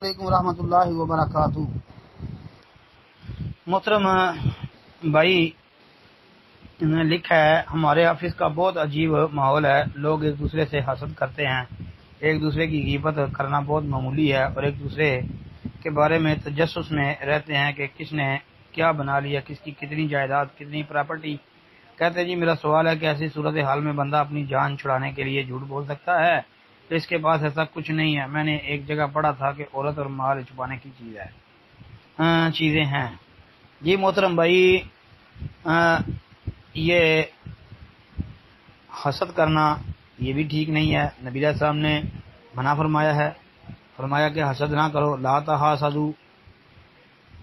علیکم ورحمۃ اللہ وبرکاتہ۔ محترم بھائی نے لکھا ہے، ہمارے آفس کا بہت عجیب ماحول ہے، لوگ ایک دوسرے سے حسد کرتے ہیں، ایک دوسرے کی غیبت کرنا بہت معمولی ہے اور ایک دوسرے کے بارے میں تجسس میں رہتے ہیں کہ کس نے کیا بنا لیا، کس کی کتنی جائیداد، کتنی پراپرٹی۔ کہتے جی میرا سوال ہے کہ ایسی صورتحال میں بندہ اپنی جان چھڑانے کے لیے جھوٹ بول سکتا ہے؟ اس کے پاس ایسا کچھ نہیں ہے۔ میں نے ایک جگہ پڑھا تھا کہ عورت اور مال چھپانے کی چیزیں ہیں۔ جی محترم بھائی، یہ حسد کرنا یہ بھی ٹھیک نہیں ہے۔ نبی علیہ السلام نے منع فرمایا ہے، فرمایا کہ حسد نہ کرو، لا تحاسدوا،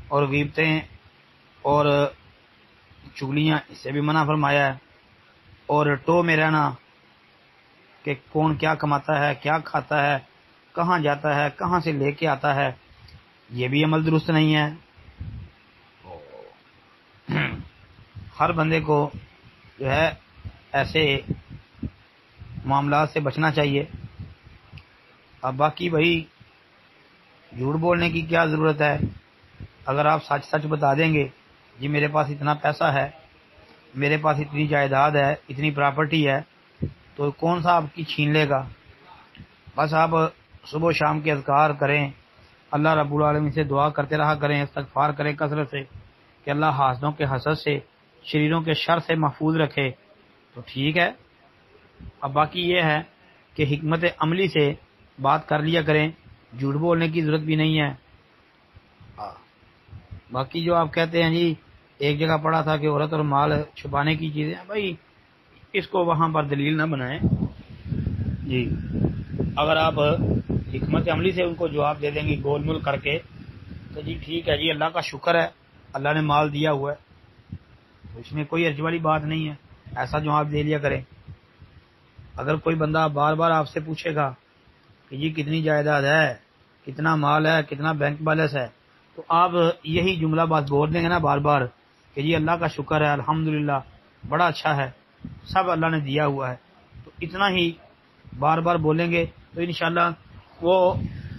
اور غیبتیں اور چغلیاں اس سے بھی منع فرمایا ہے، اور ٹو میں رہنا کہ کون کیا کماتا ہے، کیا کھاتا ہے، کہاں جاتا ہے، کہاں سے لے کے آتا ہے، یہ بھی عمل درست نہیں ہے۔ ہر بندے کو جو ہے ایسے معاملات سے بچنا چاہیے۔ اب باقی بھائی جھوٹ بولنے کی کیا ضرورت ہے؟ اگر آپ سچ سچ بتا دیں گے، جی میرے پاس اتنا پیسہ ہے، میرے پاس اتنی جائیداد ہے، اتنی پراپرٹی ہے، تو کون سا آپ کی چھین لے گا؟ بس آپ صبح و شام کے اذکار کریں، اللہ رب العالمین سے دعا کرتے رہا کریں، استغفار کریں کثرت سے کہ اللہ حاسدوں کے حسد سے، شریروں کے شر سے محفوظ رکھے، تو ٹھیک ہے۔ اب باقی یہ ہے کہ حکمت عملی سے بات کر لیا کریں، جھوٹ بولنے کی ضرورت بھی نہیں ہے۔ باقی جو آپ کہتے ہیں جی ایک جگہ پڑھا تھا کہ عورت اور مال چھپانے کی چیزیں، بھائی اس کو وہاں پر دلیل نہ بنائیں۔ جی اگر آپ حکمت عملی سے ان کو جواب دے دیں گے گول مول کر کے، تو جی ٹھیک ہے، جی اللہ کا شکر ہے، اللہ نے مال دیا ہوا ہے، تو اس میں کوئی عرض والی بات نہیں ہے، ایسا جواب دے لیا کریں۔ اگر کوئی بندہ بار بار آپ سے پوچھے گا کہ جی کتنی جائیداد ہے، کتنا مال ہے، کتنا بینک بیلنس ہے، تو آپ یہی جملہ بات بول دیں گے نا بار بار کہ جی اللہ کا شکر ہے، الحمدللہ، بڑا اچھا ہے، سب اللہ نے دیا ہوا ہے، تو اتنا ہی بار بار بولیں گے تو انشاءاللہ وہ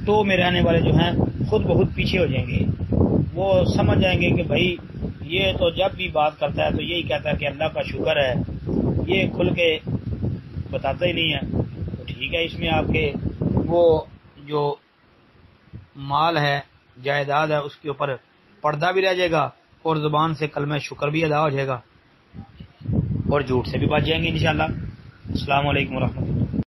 تو میں رہنے والے جو ہیں خود بہت پیچھے ہو جائیں گے، وہ سمجھ جائیں گے کہ بھائی یہ تو جب بھی بات کرتا ہے تو یہی کہتا ہے کہ اللہ کا شکر ہے، یہ کھل کے بتاتا ہی نہیں ہے۔ تو ٹھیک ہے، اس میں آپ کے وہ جو مال ہے، جائیداد ہے، اس کے اوپر پردہ بھی رہ جائے گا اور زبان سے کلمہ شکر بھی ادا ہو جائے گا اور جھوٹ سے بھی بچ جائیں گے انشاءاللہ۔ السلام علیکم ورحمۃ اللہ۔